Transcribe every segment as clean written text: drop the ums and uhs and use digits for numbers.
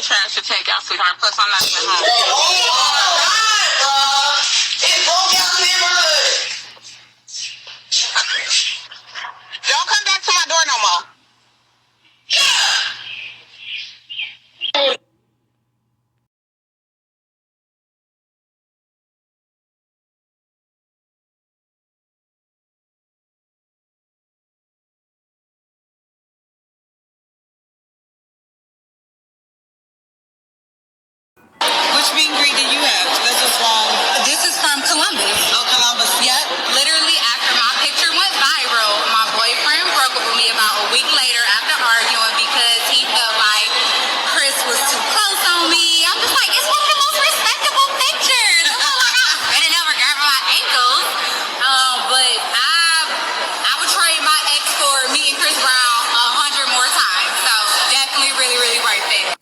Trash to take out, sweetheart. Plus, I'm not even home. It broke out in the neighborhood. Don't come back to my door no more. Which meet and greet did you have? That's what's wrong. This is from Columbus. Oh, Columbus. Yep. Literally, after my picture went viral, my boyfriend broke up with me about a week later after arguing because he felt like Chris was too close on me. I'm just like, it's one of the most respectable pictures. It's not like I'm bending over grabbing my ankles. But I would trade my ex for me and Chris Brown 100 more times. So definitely really, really worth it.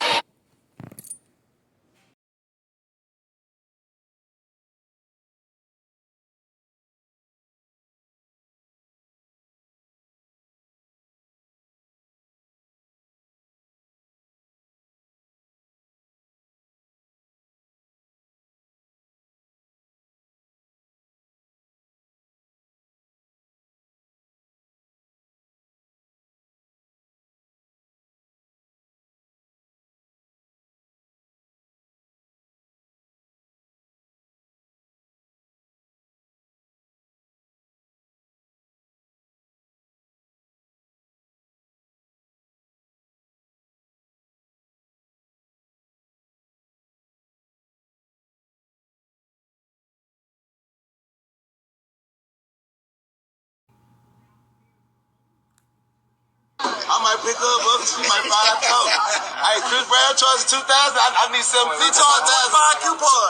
I might pick her up, she might find out coke. Hey, Chris Brown charges 2,000. I need some. He charged 25 coupons.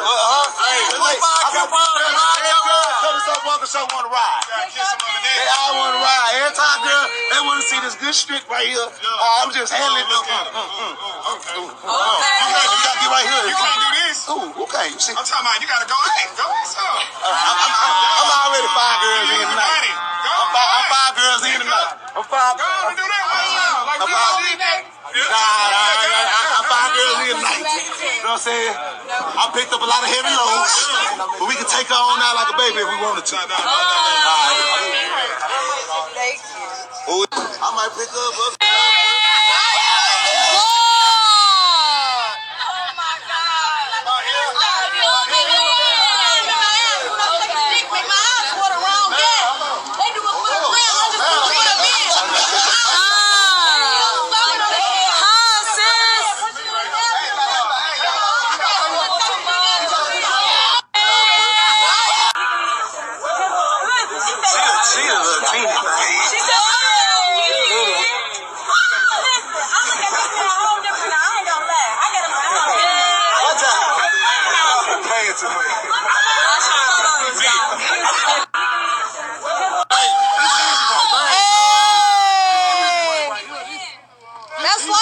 Hey, 25 coupons. Come to some walking show want to ride. They all want to ride. Every time, girl, they want to see this good shit right here. I'm just handling it. Okay. You gotta get right here. You can't do this. Ooh, okay. You see? I'm talking about you gotta go in. Go in some. I'm already 5 girls in tonight. I'm 5 girls in tonight. I'm 5. Go do that right now. Like we all did that. I'm 5 girls in tonight. You know what I'm saying? I picked up a lot of heavy loads, but we can take her on out like a baby if we wanted to. Thank you. I might pick her up.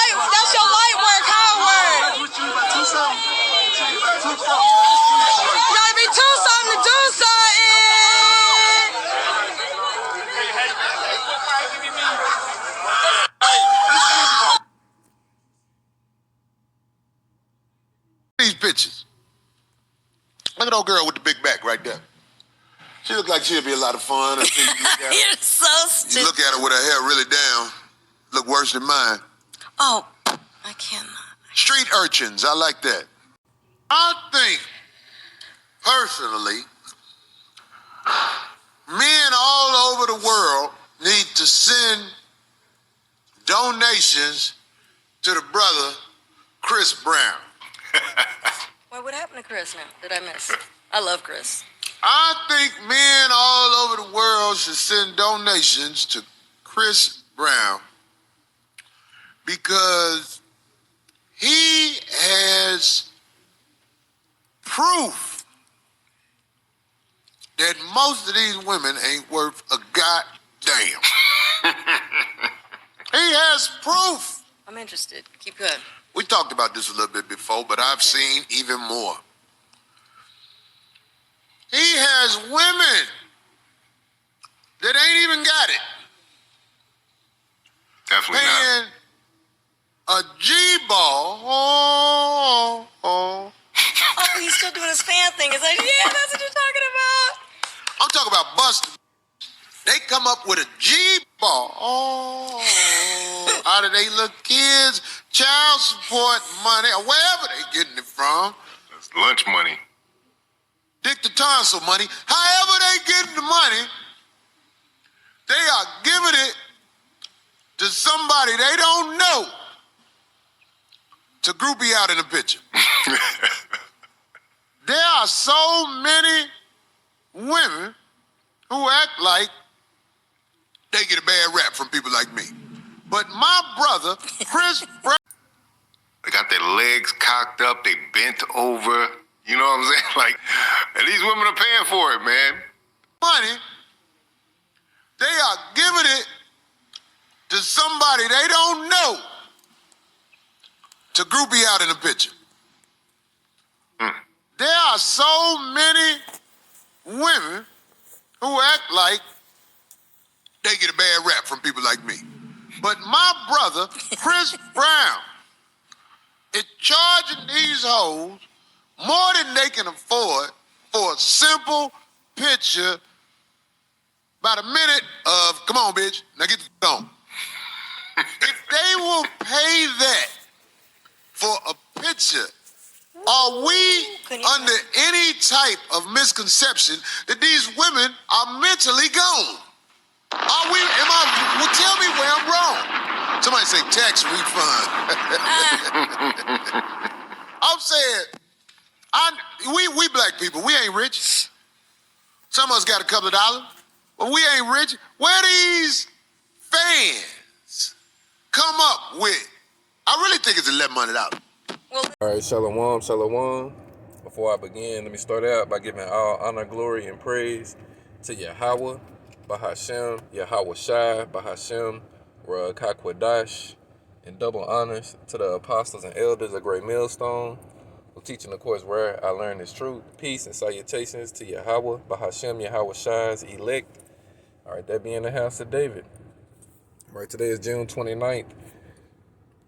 That's your light work, hard work. You gotta be too something to do something. These pictures. Look at old girl with the big back right there. She look like she'd be a lot of fun. You're so stupid. You look at her with her hair really down. Look worse than mine. Oh, I cannot. Street urchins, I like that. I think, personally, men all over the world need to send donations to the brother Chris Brown. Why, what happened to Chris now? Did I miss? I love Chris. I think men all over the world should send donations to Chris Brown because he has proof that most of these women ain't worth a goddamn. He has proof. I'm interested. Keep going. We talked about this a little bit before, but I've seen even more. He has women that ain't even got it. Definitely Paying a G-ball. Oh, he's still doing his fan thing. It's like, yeah, that's what you're talking about. I'm talking about busting. They come up with a G-ball out of they little kids' child support money, or wherever they getting it from. That's lunch money. Dick the tonsil money. However they getting the money, they are giving it to somebody they don't know to groupie out in a picture. There are so many women who act like they get a bad rap from people like me. But my brother, Chris Brown. They got their legs cocked up, they bent over. You know what I'm saying? Like, and these women are paying for it, man. Money, they are giving it to somebody they don't know to groupie out in a picture. There are so many women who act like they get a bad rap from people like me. But my brother, Chris Brown, is charging these hoes more than they can afford for a simple picture, about a minute of, come on, bitch, now get the on. If they will pay that for a picture, are we under any type of misconception that these women are mentally gone? Are we, well, tell me where I'm wrong. Somebody say tax refund. I'm saying, we black people, we ain't rich. Some of us got a couple of dollars, but we ain't rich. Where these fans come up with? I really think it's $1,100. All right, shalom, shalom. Before I begin, let me start out by giving all honor, glory, and praise to Yahweh, Bahashem, Yahweh Shai, Bahashem, Kdot, and double honors to the apostles and elders of Great Millstone, who teaching the course where I learned this truth. Peace and salutations to Yahweh, Bahashem, Yahweh Shai's elect. All right, that be in the house of David. All right, today is June 29th.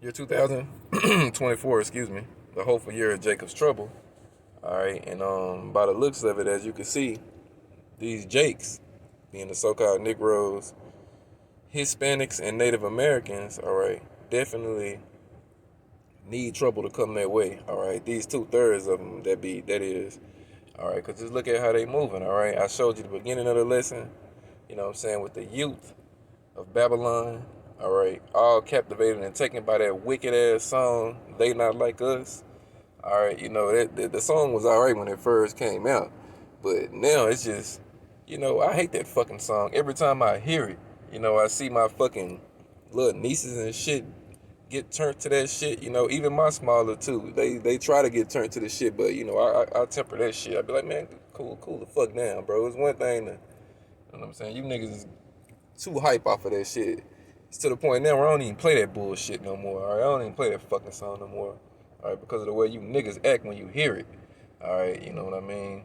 Year 2024, excuse me, the hopeful year of Jacob's trouble. All right, and by the looks of it, as you can see, these Jakes, being the so-called Negroes, Hispanics, and Native Americans, all right, definitely need trouble to come their way. All right, these 2/3 of them that is, all right, because just look at how they moving. All right, I showed you the beginning of the lesson, you know what I'm saying, with the youth of Babylon. All right, all captivated and taken by that wicked ass song, They Not Like Us. All right, you know, the song was all right when it first came out, but now it's just, you know, I hate that fucking song. Every time I hear it, you know, I see my fucking little nieces and shit get turned to that shit. You know, even my smaller too, they try to get turned to the shit, but you know, I temper that shit. I be like, man, cool the fuck down, bro. It's one thing to, you know what I'm saying, you niggas is too hype off of that shit. It's to the point now where I don't even play that bullshit no more. All right, I don't even play that fucking song no more. All right, because of the way you niggas act when you hear it. All right, you know what I mean?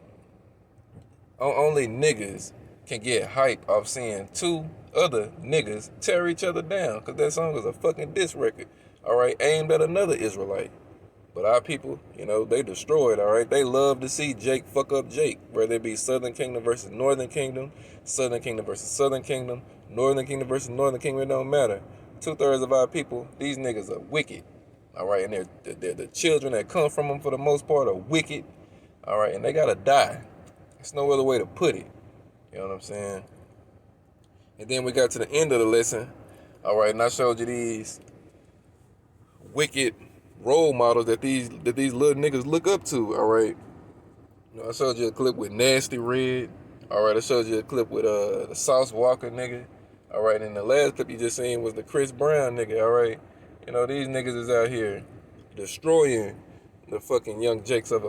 Only niggas can get hype off seeing two other niggas tear each other down, because that song is a fucking diss record. All right, aimed at another Israelite. But our people, you know, they destroyed, all right? They love to see Jake fuck up Jake, whether it be Southern Kingdom versus Northern Kingdom, Southern Kingdom versus Southern Kingdom, Northern Kingdom versus Northern Kingdom, it don't matter. 2/3 of our people, these niggas are wicked, all right? And they're the children that come from them for the most part are wicked, all right? And they gotta die. There's no other way to put it. You know what I'm saying? And then we got to the end of the lesson. All right, and I showed you these wicked role models that these little niggas look up to. All right. You know, I showed you a clip with Nasty Red. All right, I showed you a clip with the Sauce Walker nigga. All right, and the last clip you just seen was the Chris Brown nigga. All right, you know these niggas is out here destroying the fucking young jakes of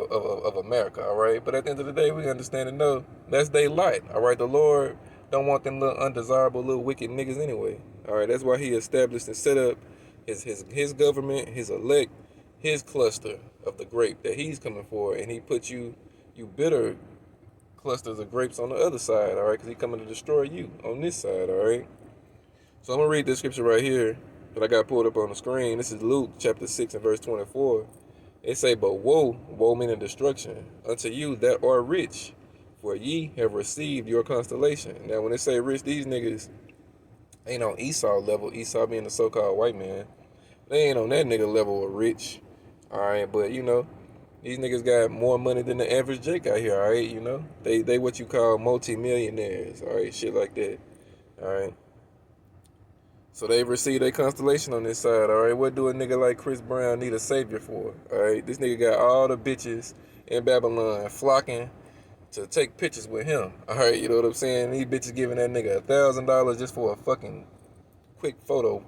America. All right, but at the end of the day, we understand and know that's they light. All right, the Lord don't want them little undesirable little wicked niggas anyway. All right, that's why He established and set up his government, His elect, His cluster of the grape that He's coming for, and He put you bitter clusters of grapes on the other side, all right? Because He coming to destroy you on this side, all right? So I'm going to read this scripture right here that I got pulled up on the screen. This is Luke chapter 6 and verse 24. It say, but woe meaning destruction, unto you that are rich, for ye have received your constellation. Now, when they say rich, these niggas ain't on Esau level, Esau being the so-called white man. They ain't on that nigga level of rich, all right? But, you know, these niggas got more money than the average Jake out here, all right? You know, they what you call multi-millionaires, all right? Shit like that, all right? So they received a constellation on this side, all right? What do a nigga like Chris Brown need a savior for, all right? This nigga got all the bitches in Babylon flocking to take pictures with him, all right? You know what I'm saying? These bitches giving that nigga $1,000 just for a fucking quick photo,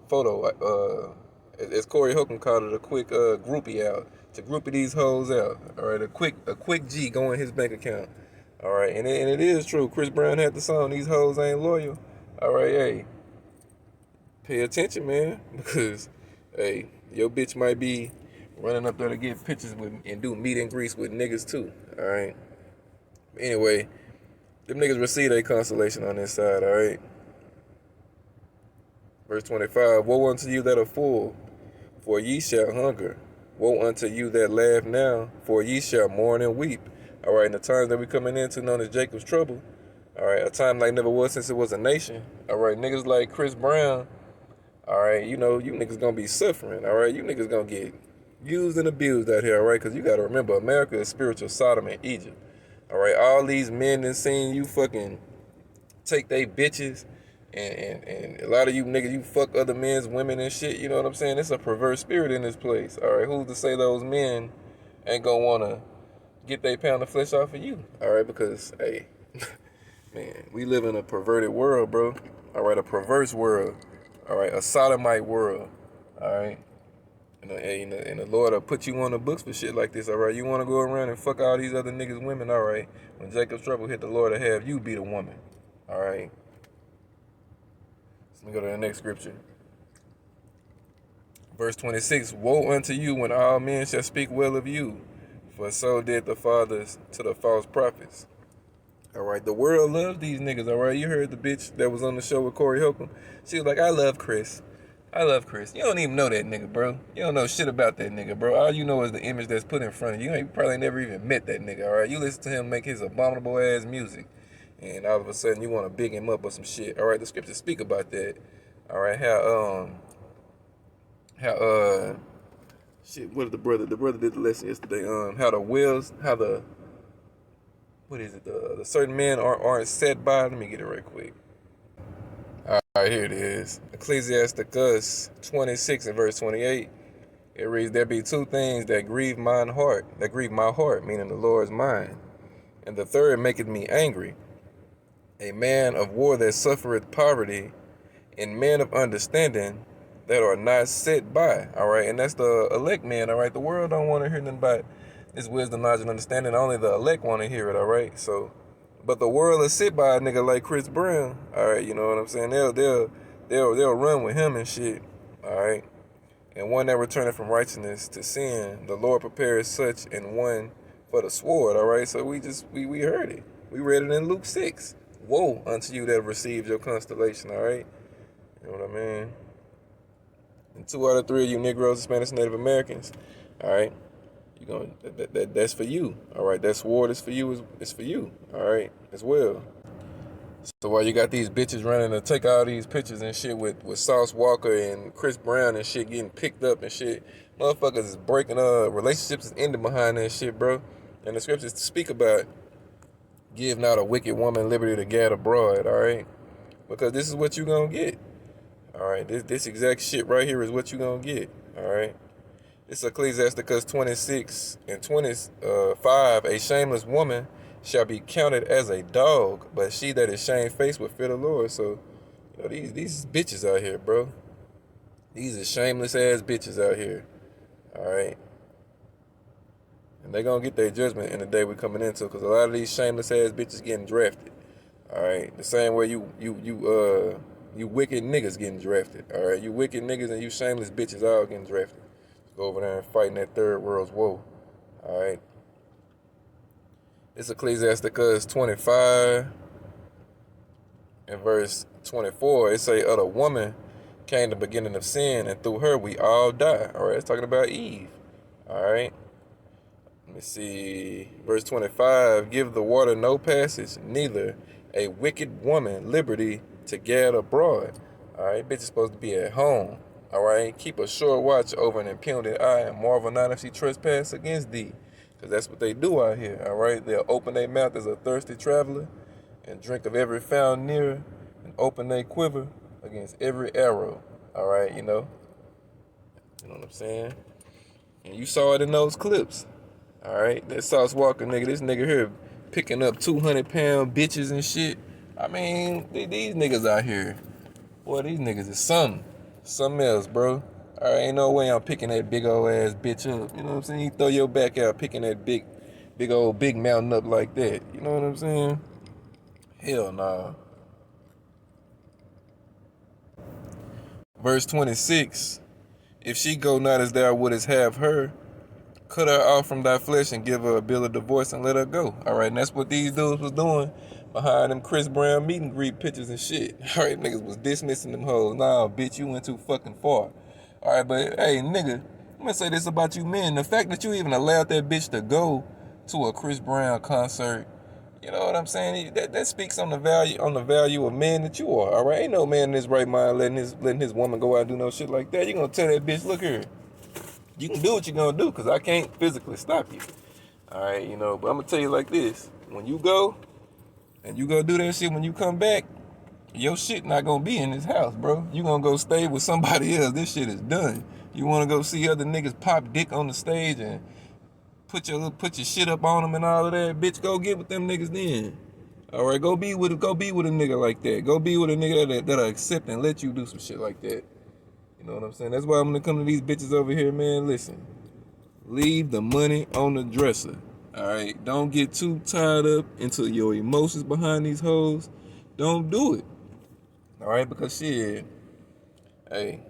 as Corey Holcomb called it, a quick groupie out. To groupie these hoes out, all right. A quick G go in his bank account, all right. And it is true. Chris Brown had the song. These hoes ain't loyal, all right. Hey, pay attention, man, because hey, your bitch might be running up there to get pictures with and do meet and greets with niggas too, all right. Anyway, them niggas receive a consolation on this side, all right. Verse 25: woe unto you that are full, for ye shall hunger. Woe unto you that laugh now, for ye shall mourn and weep. All right, in the times that we coming into, known as Jacob's trouble. All right, a time like never was since it was a nation. All right, niggas like Chris Brown. All right, you know, you niggas gonna be suffering. All right, you niggas gonna get used and abused out here. All right, because you gotta remember, America is spiritual Sodom and Egypt. All right, all these men that seen you fucking take they bitches. And a lot of you niggas, you fuck other men's women and shit, you know what I'm saying? It's a perverse spirit in this place. All right, who's to say those men ain't gonna wanna get their pound of flesh off of you? All right, because, hey, man, we live in a perverted world, bro. All right, a perverse world. All right, a sodomite world. All right, and the Lord will put you on the books for shit like this. All right, you wanna go around and fuck all these other niggas' women? All right, when Jacob's trouble hit, the Lord will have you be the woman. All right. Let me go to the next scripture. Verse 26, woe unto you when all men shall speak well of you, for so did the fathers to the false prophets. All right, the world loves these niggas, all right? You heard the bitch that was on the show with Corey Holcomb. She was like, I love Chris. I love Chris. You don't even know that nigga, bro. You don't know shit about that nigga, bro. All you know is the image that's put in front of you. You probably never even met that nigga, all right? You listen to him make his abominable ass music, and all of a sudden you want to big him up or some shit. All right, the scriptures speak about that. All right, shit, what did the brother did the lesson yesterday, how the certain men aren't set by, let me get it right quick. All right, here it is. Ecclesiasticus 26 and verse 28. It reads, there be two things that grieve my heart, meaning the Lord's mind. And the third maketh me angry, a man of war that suffereth poverty, and men of understanding that are not set by. All right, and that's the elect man. All right, the world don't want to hear nothing about this wisdom, knowledge, and understanding. Only the elect want to hear it. All right, so, but the world is sit by a nigga like Chris Brown. All right, you know what I'm saying? They'll run with him and shit. All right, and one that returneth from righteousness to sin, the Lord prepares such and one for the sword. All right, so we heard it. We read it in Luke 6. Woe unto you that received your constellation. All right. You know what I mean? And 2 out of 3 of you Negroes, Hispanics, Native Americans, all right, that's for you, all right. That sword is for you. It's for you, all right, as well. So while you got these bitches running to take all these pictures and shit with Sauce Walker and Chris Brown and shit getting picked up and shit, motherfuckers is breaking relationships is ending behind that shit, bro. And the scriptures speak about Give not a wicked woman liberty to gad abroad, all right? Because this is what you're going to get, all right? This exact shit right here is what you're going to get, all right? It's Ecclesiasticus 26 and 25. A shameless woman shall be counted as a dog, but she that is shamefaced will fear the Lord. So, you know, these bitches out here, bro. These are shameless ass bitches out here, all right? And they gonna get their judgment in the day we're coming into, because a lot of these shameless ass bitches getting drafted. All right, the same way you wicked niggas getting drafted. All right, you wicked niggas and you shameless bitches all getting drafted. Go over there and fighting that third world's woe. All right. It's Ecclesiasticus 25 and verse 24. It say, "Other woman came the beginning of sin, and through her we all die." All right, it's talking about Eve. All right. Let me see. Verse 25. "Give the water no passage, neither a wicked woman liberty to gad abroad." All right, bitch is supposed to be at home. All right, keep a sure watch over an impudent eye, and marvel not if she trespass against thee, because that's what they do out here. All right, they'll open their mouth as a thirsty traveler, and drink of every fountain near, and open their quiver against every arrow. All right, you know what I'm saying? And you saw it in those clips. All right, that Sauce Walker nigga, this nigga here picking up 200-pound bitches and shit. I mean, these niggas out here, boy, these niggas is something else, bro. All right, ain't no way I'm picking that big old ass bitch up. You know what I'm saying? You throw your back out picking that big mountain up like that. You know what I'm saying? Hell nah. Verse 26. "If she go not as thou wouldest have her, cut her off from thy flesh and give her a bill of divorce and let her go." All right, and that's what these dudes was doing behind them Chris Brown meet and greet pictures and shit. All right, niggas was dismissing them hoes. Nah, bitch, you went too fucking far. All right, but hey, nigga, I'm gonna say this about you men. The fact that you even allowed that bitch to go to a Chris Brown concert, you know what I'm saying? That speaks on the value of man that you are. All right, ain't no man in his right mind letting his woman go out and do no shit like that. You gonna tell that bitch, look here, you can do what you're gonna do, because I can't physically stop you. All right, you know, but I'm gonna tell you like this: when you go and you go do that shit, when you come back, your shit not gonna be in this house, bro. You gonna go stay with somebody else. This shit is done. You wanna go see other niggas pop dick on the stage and put your shit up on them and all of that, bitch, go get with them niggas then. All right, go be with a nigga like that. Go be with a nigga that'll accept and let you do some shit like that. You know what I'm saying? That's why I'm gonna come to these bitches over here, man. Listen, leave the money on the dresser. All right, don't get too tied up into your emotions behind these hoes. Don't do it. All right, because shit, hey,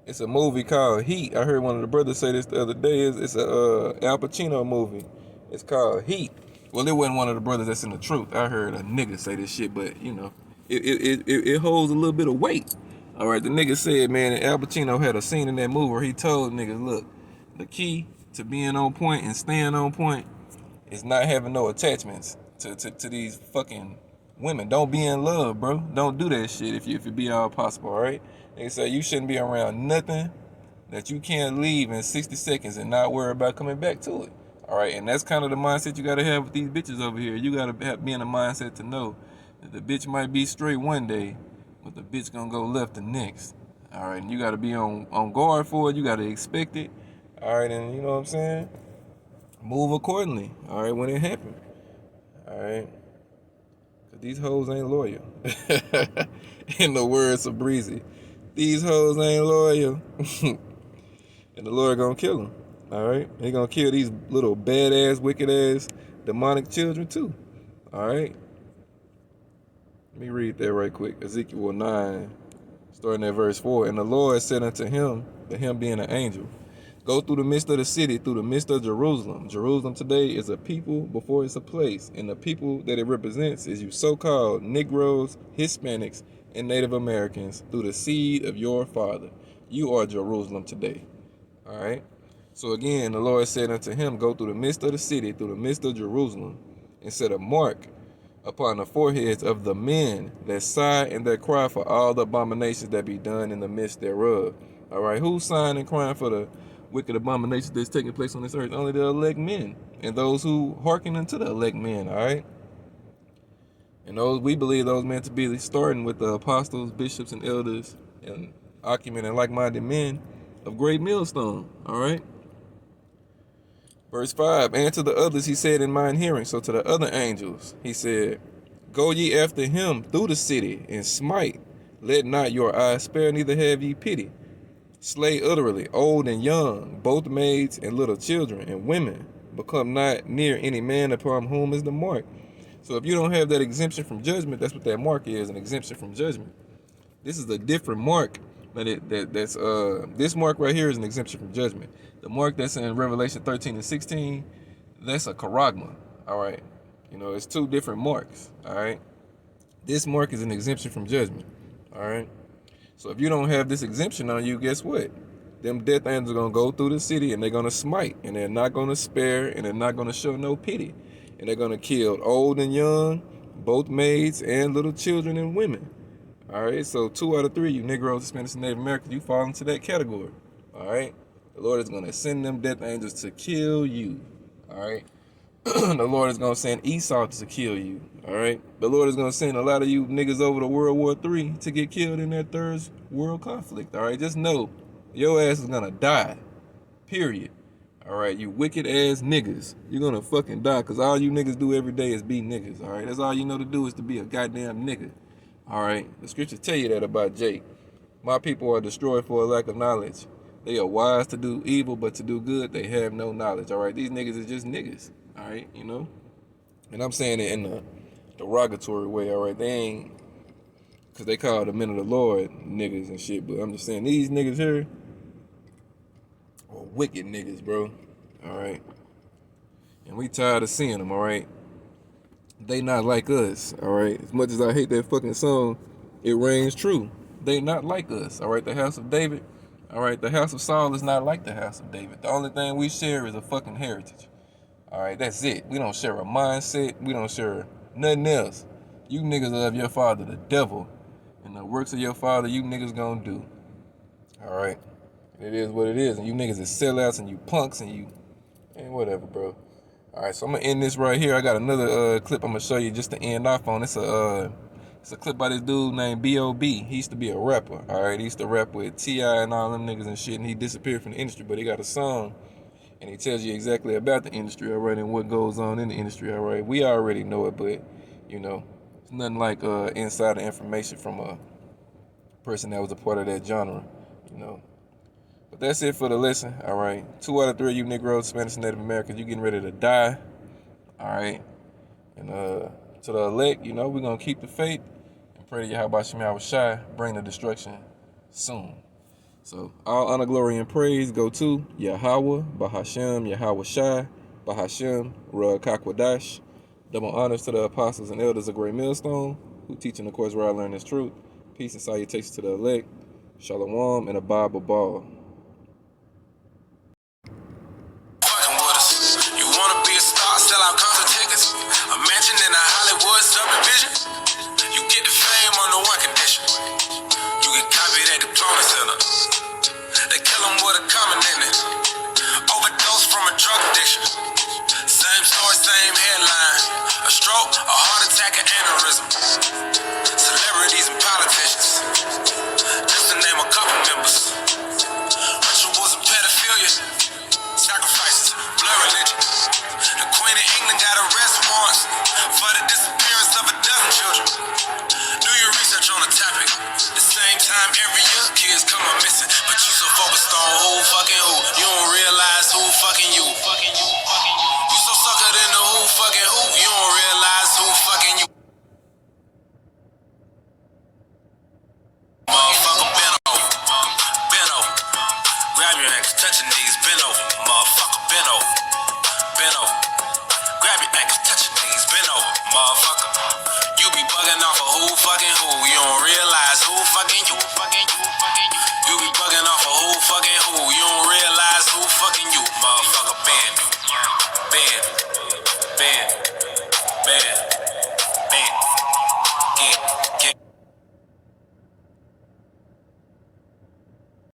it's a movie called Heat. I heard one of the brothers say this the other day. It's a Al Pacino movie. It's called Heat. Well, it wasn't one of the brothers that's in the truth. I heard a nigga say this shit, but you know, it holds a little bit of weight. All right, the nigga said, man, Al Pacino had a scene in that movie where he told niggas, look, the key to being on point and staying on point is not having no attachments to these fucking women. Don't be in love, bro. Don't do that shit if it be all possible, all right? They say you shouldn't be around nothing that you can't leave in 60 seconds and not worry about coming back to it. All right, and that's kind of the mindset you got to have with these bitches over here. You got to be in a mindset to know that the bitch might be straight one day, but the bitch gonna go left the next. All right, and you got to be on guard for it. You got to expect it. All right, and you know what I'm saying? Move accordingly, all right, when it happens. All right? Because these hoes ain't loyal. In the words of Breezy, these hoes ain't loyal. And the Lord gonna kill them. All right? He gonna kill these little badass, wicked ass, demonic children too. All right? Let me read that right quick. Ezekiel 9, starting at verse 4. "And the Lord said unto him," the him being an angel, "Go through the midst of the city, through the midst of Jerusalem." Jerusalem today is a people before it's a place. And the people that it represents is you so-called Negroes, Hispanics, and Native Americans through the seed of your father. You are Jerusalem today. All right? So again, the Lord said unto him, "Go through the midst of the city, through the midst of Jerusalem, and set a mark upon the foreheads of the men that sigh and that cry for all the abominations that be done in the midst thereof." All right, who's sighing and crying for the wicked abominations that's taking place on this earth? Only the elect men and those who hearken unto the elect men. All right. And those, we believe those meant to be starting with the apostles, bishops, and elders, and acumen and like-minded men of great millstone. All right. Verse 5, and to the others he said in mine hearing, so to the other angels, he said, go ye after him through the city, and smite. Let not your eyes spare, neither have ye pity. Slay utterly, old and young, both maids and little children, and women. Become not near any man upon whom is the mark. So if you don't have that exemption from judgment, that's what that mark is, an exemption from judgment. This is a different mark. This mark right here is an exemption from judgment. The mark that's in Revelation 13 and 16, that's a charagma. All right. You know, it's two different marks. All right. This mark is an exemption from judgment. All right. So if you don't have this exemption on you, guess what? Them death angels are going to go through the city and they're going to smite, and they're not going to spare, and they're not going to show no pity. And they're going to kill old and young, both maids and little children and women. All right, so 2 out of 3, you Negroes, Hispanics, and Native Americans, you fall into that category. All right, the Lord is going to send them death angels to kill you. All right, the Lord is going to send Esau to kill you. All right, the Lord is going to send a lot of you niggas over to World War III to get killed in that third world conflict. All right, just know your ass is going to die, period. All right, you wicked ass niggas, you're going to fucking die, because all you niggas do every day is be niggas. All right, that's all you know to do is to be a goddamn nigga. All right, the scriptures tell you that about Jake. My people are destroyed for a lack of knowledge. They are wise to do evil, but to do good, they have no knowledge. All right, these niggas is just niggas. All right, you know? And I'm saying it in a derogatory way. All right, they ain't, because they call the men of the Lord niggas and shit, but I'm just saying these niggas here are wicked niggas, bro. All right, and we tired of seeing them. All right. They not like us, all right? As much as I hate that fucking song, it rings true. They not like us, all right? The house of David, all right? The house of Saul is not like the house of David. The only thing we share is a fucking heritage, all right? That's it. We don't share a mindset. We don't share nothing else. You niggas love your father, the devil, and the works of your father you niggas gonna do, all right? It is what it is, and you niggas is sellouts, and you punks, and you, and whatever, bro. All right, so I'm gonna end this right here. I got another clip I'm gonna show you just to end off on. It's a clip by this dude named B.O.B. He used to be a rapper. All right, he used to rap with T.I. and all them niggas and shit, and he disappeared from the industry. But he got a song, and he tells you exactly about the industry, all right, and what goes on in the industry. All right, we already know it, but you know, it's nothing like insider information from a person that was a part of that genre, you know. But that's it for the lesson, all right? 2 out of 3 of you Negroes, Spanish, and Native Americans, you getting ready to die, all right? And to the elect, you know, we're going to keep the faith and pray to Yahweh Shem Yahweh Shai, bring the destruction soon. So all honor, glory, and praise go to Yahweh, Bahashem, Yahweh Shai, Bahashem, Ruach HaKodesh. Double honors to the apostles and elders of Great Millstone, who teach in the course where I learn this truth. Peace and salutations to the elect. Shalom and a Bible ball. Sell out concert tickets. A mansion in a Hollywood subdivision. You get the fame on the one condition. You get copied at the Diploma Center. They kill them with a comment in it. Overdose from a drug addiction. Same story, same headline. A stroke, a heart attack, an aneurysm. Celebrities and politicians. Just to name a couple members. Rituals and pedophilia. Sacrifices, blood religion. The Queen of England got arrest warrants for the disappearance of a dozen children. Do your research on the topic. The same time every year, kids come up missing.